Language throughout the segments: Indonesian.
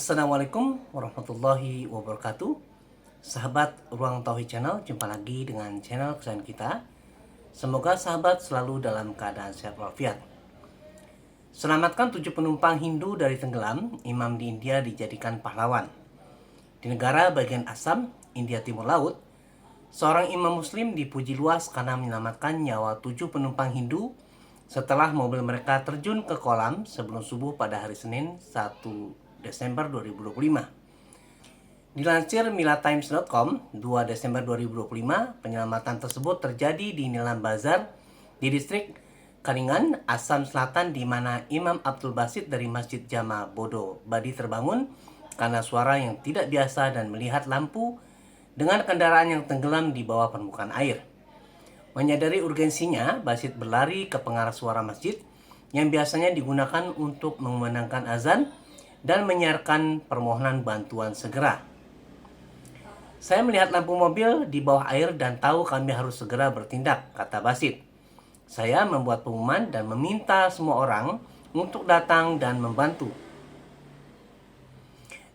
Assalamualaikum warahmatullahi wabarakatuh. Sahabat Ruang Tauhid Channel, jumpa lagi dengan channel kesayangan kita. Semoga sahabat selalu dalam keadaan sehat walafiat. Selamatkan 7 penumpang Hindu dari tenggelam, imam di India dijadikan pahlawan. Di negara bagian Assam, India Timur Laut, seorang imam muslim dipuji luas karena menyelamatkan nyawa 7 penumpang Hindu setelah mobil mereka terjun ke kolam sebelum subuh pada hari Senin 1 Desember 2025. Dilansir milatimes.com, 2 Desember 2025, penyelamatan tersebut terjadi di Nilam Bazar di distrik Karingan, Assam Selatan, di mana Imam Abdul Basit dari Masjid Jama Bodo Badi terbangun karena suara yang tidak biasa dan melihat lampu dengan kendaraan yang tenggelam di bawah permukaan air. Menyadari urgensinya, Basit berlari ke pengarah suara masjid yang biasanya digunakan untuk mengumandangkan azan dan menyiarkan permohonan bantuan segera. Saya melihat lampu mobil di bawah air dan tahu kami harus segera bertindak, kata Basit. Saya membuat pengumuman dan meminta semua orang untuk datang dan membantu.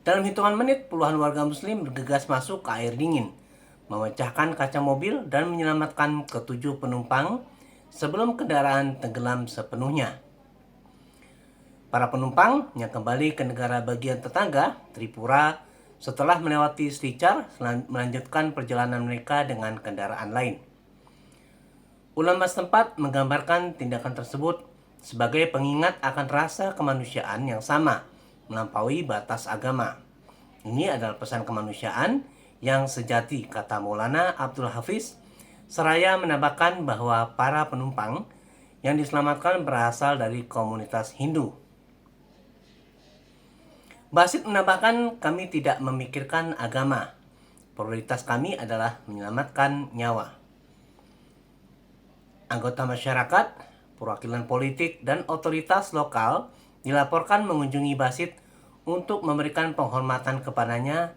Dalam hitungan menit, puluhan warga muslim bergegas masuk ke air dingin, memecahkan kaca mobil dan menyelamatkan ke-7 penumpang sebelum kendaraan tenggelam sepenuhnya. Para penumpang yang kembali ke negara bagian tetangga, Tripura, setelah melewati Srichar, melanjutkan perjalanan mereka dengan kendaraan lain. Ulama setempat menggambarkan tindakan tersebut sebagai pengingat akan rasa kemanusiaan yang sama, melampaui batas agama. Ini adalah pesan kemanusiaan yang sejati, kata Maulana Abdul Hafiz, seraya menambahkan bahwa para penumpang yang diselamatkan berasal dari komunitas Hindu. Basit menambahkan, kami tidak memikirkan agama. Prioritas kami adalah menyelamatkan nyawa. Anggota masyarakat, perwakilan politik, dan otoritas lokal dilaporkan mengunjungi Basit untuk memberikan penghormatan kepadanya,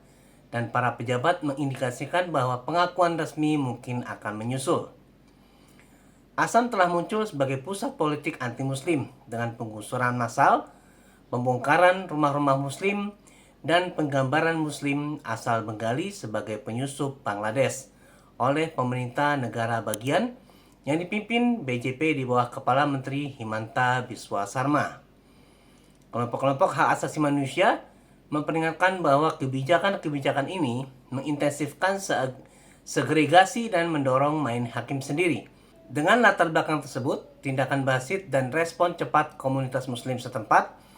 dan para pejabat mengindikasikan bahwa pengakuan resmi mungkin akan menyusul. Assam telah muncul sebagai pusat politik anti-muslim dengan penggusuran massal, pembongkaran rumah-rumah muslim, dan penggambaran muslim asal Bengali sebagai penyusup Bangladesh oleh pemerintah negara bagian yang dipimpin BJP di bawah Kepala Menteri Himanta Biswa Sarma. Kelompok-kelompok hak asasi manusia memperingatkan bahwa kebijakan-kebijakan ini mengintensifkan segregasi dan mendorong main hakim sendiri. Dengan latar belakang tersebut, tindakan Basit dan respon cepat komunitas muslim setempat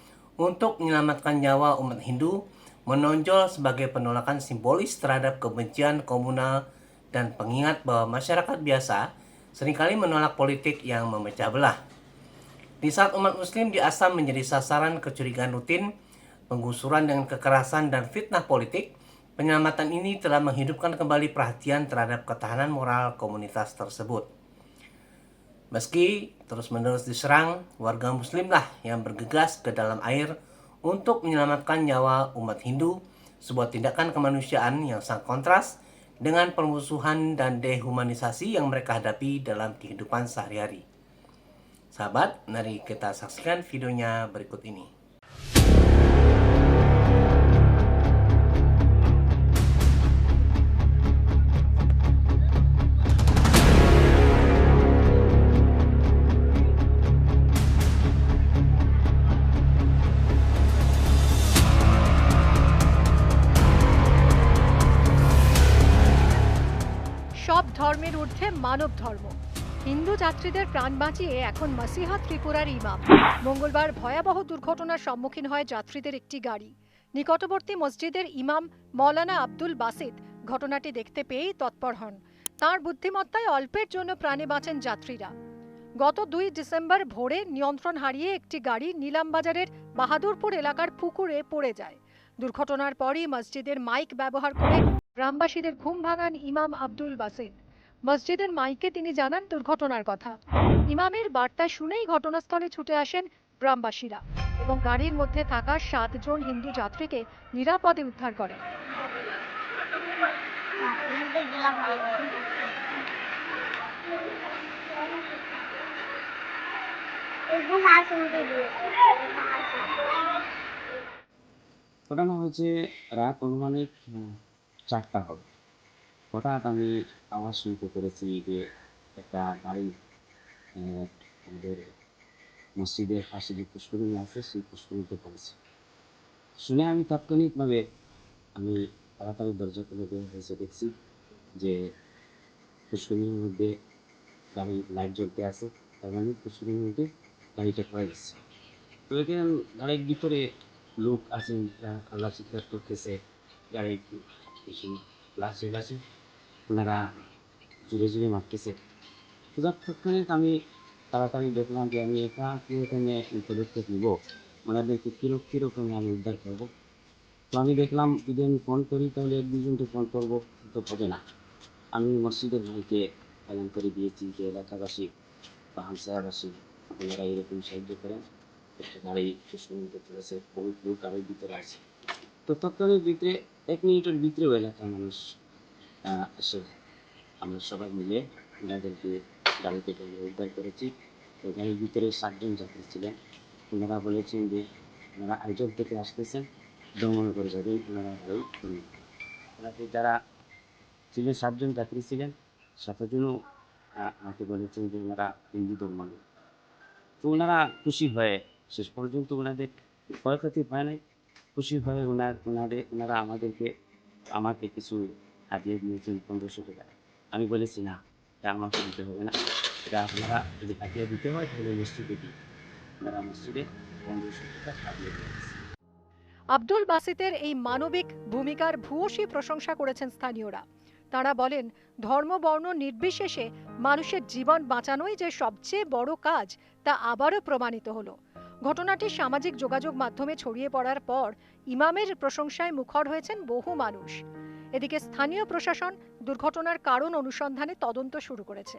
untuk menyelamatkan nyawa umat Hindu menonjol sebagai penolakan simbolis terhadap kebencian komunal dan pengingat bahwa masyarakat biasa seringkali menolak politik yang memecah belah. Di saat umat muslim di Assam menjadi sasaran kecurigaan rutin, penggusuran dengan kekerasan dan fitnah politik, penyelamatan ini telah menghidupkan kembali perhatian terhadap ketahanan moral komunitas tersebut. Meski terus-menerus diserang, warga muslimlah yang bergegas ke dalam air untuk menyelamatkan nyawa umat Hindu, sebuah tindakan kemanusiaan yang sangat kontras dengan permusuhan dan dehumanisasi yang mereka hadapi dalam kehidupan sehari-hari. Sahabat, mari kita saksikan videonya berikut ini. সব ধর্মের ঊর্ধ্বে মানব ধর্ম। হিন্দু যাত্রীদের প্রাণ বাঁচিয়ে এখন মাসিহা ত্রিপুরার ইমাম। মঙ্গলবার ভয়াবহ দুর্ঘটনার সম্মুখীন হয় যাত্রীদের একটি গাড়ি। নিকটবর্তী মসজিদের ইমাম মৌলানা আব্দুল বাসিত ঘটনাটি দেখতে পেয়েই তৎপর হন। তাঁর বুদ্ধিমত্তায় অল্পের জন্য প্রাণে বাঁচেন যাত্রীরা। গত 2 ডিসেম্বর ভোরে নিয়ন্ত্রণ হারিয়ে একটি গাড়ি নিলামবাজারের বাহাদুরপুর এলাকার পুকুরে পড়ে যায়। দুর্ঘটনার পরই মসজিদের মাইক ব্যবহার করে গ্রামবাসীদের ঘুম ভাঙান ইমাম আব্দুল বাসিত। মসজিদের মাইকে তিনি জানান দুর্ঘটনার কথা। ইমামের বার্তা শুনেই ঘটনাস্থলে ছুটে আসেন গ্রামবাসীরা এবং গাড়ির মধ্যে থাকা 7 জন হিন্দু যাত্রীকে নিরাপদে উদ্ধার করেন। ঘটানো হয়েছে রাত অনুমানিক 4টা হবে। হঠাৎ আমি আওয়াজ শুনতে পেরেছি যে একটা গাড়ি আমাদের মসজিদের পাশে যে পুষ্করিণী আছে সেই পুষ্করিণীতে পড়েছে। শুনে আমি তাৎক্ষণিকভাবে আমি তাড়াতাড়ি দরজা খুলে বের হয়েছে, দেখছি যে পুষ্করিণীর মধ্যে গাড়ির লাইট জ্বলতে আছে, তার মানে পুষ্করিণীর মধ্যে গাড়িটা পড়ে গেছে। তো এখানে গাড়ির ভিতরে লোক আছেন, আল্লাহ চিৎকার করতেছে, গাড়ির কিছু গ্লাস আছে ওনারা জুড়ে জুড়ে মারতেছে। তো তৎক্ষণিক আমি তাড়াতাড়ি দেখলাম যে আমি এখানে পদক্ষেপ নিব, ওনাদেরকে কীরকম আমি উদ্ধার করবো। তো আমি দেখলাম যদি আমি ফোন করি তাহলে এক দুজনকে ফোন করবো, তো হবে না। আমি মসজিদের ভাইকে এলান করে দিয়েছি যে এলাকাবাসী বা হামসায়াবাসী আপনারা এরকম সাহায্য করেন, একটা গাড়ি সুস্থ চলেছে, বহুত লোক গাড়ির ভিতরে আছে। তো তৎক্ষণিক ভিতরে 1 মিনিটের ভিতরেও এলাকার মানুষ এসে আমরা সবাই মিলে ওনাদেরকে গাড়ি থেকে উদ্ধার করেছি। তো গাড়ির ভিতরে 7 জন যাত্রী ছিলেন। ওনারা বলেছেন যে ওনারা আইজল থেকে আসতেছেন, দমন করে যাবেন, ওনারা গাড়ি তুলবেন। ওনাদের যারা ছিলেন 7 জন যাত্রী ছিলেন, 7জনও আমাকে বলেছেন যে ওনারা হিন্দু ধর্মাবলম্বী। তো ওনারা খুশি হয়ে শেষ পর্যন্ত ওনাদের ক্ষয়ক্ষতি হয় নাই। খুশি হয়ে ওনারা আমাকে কিছু হাতিয়ে দিয়েছেন 1500 টাকা। আমি বলেছি, না, এটা আমাকে দিতে হবে না, এটা আপনারা যদি হাতিয়ে দিতে হয় তাহলে মসজিদে দিন। ওনারা মসজিদে 1500 টাকা হাতিয়ে দিয়েছে। আব্দুল বাসিতের এই মানবিক ভূমিকার ভূয়সী প্রশংসা করেছেন স্থানীয়রা। তারা বলেন, ধর্ম বর্ণ নির্বিশেষে মানুষের জীবন বাঁচানোই যে সবচেয়ে বড় কাজ তা আবারও প্রমাণিত হলো। ঘটনাটি সামাজিক যোগাযোগ মাধ্যমে ছড়িয়ে পড়ার পর ইমামের প্রশংসায় মুখর হয়েছেন বহু মানুষ। এদিকে স্থানীয় প্রশাসন দুর্ঘটনার কারণ অনুসন্ধানে তদন্ত শুরু করেছে।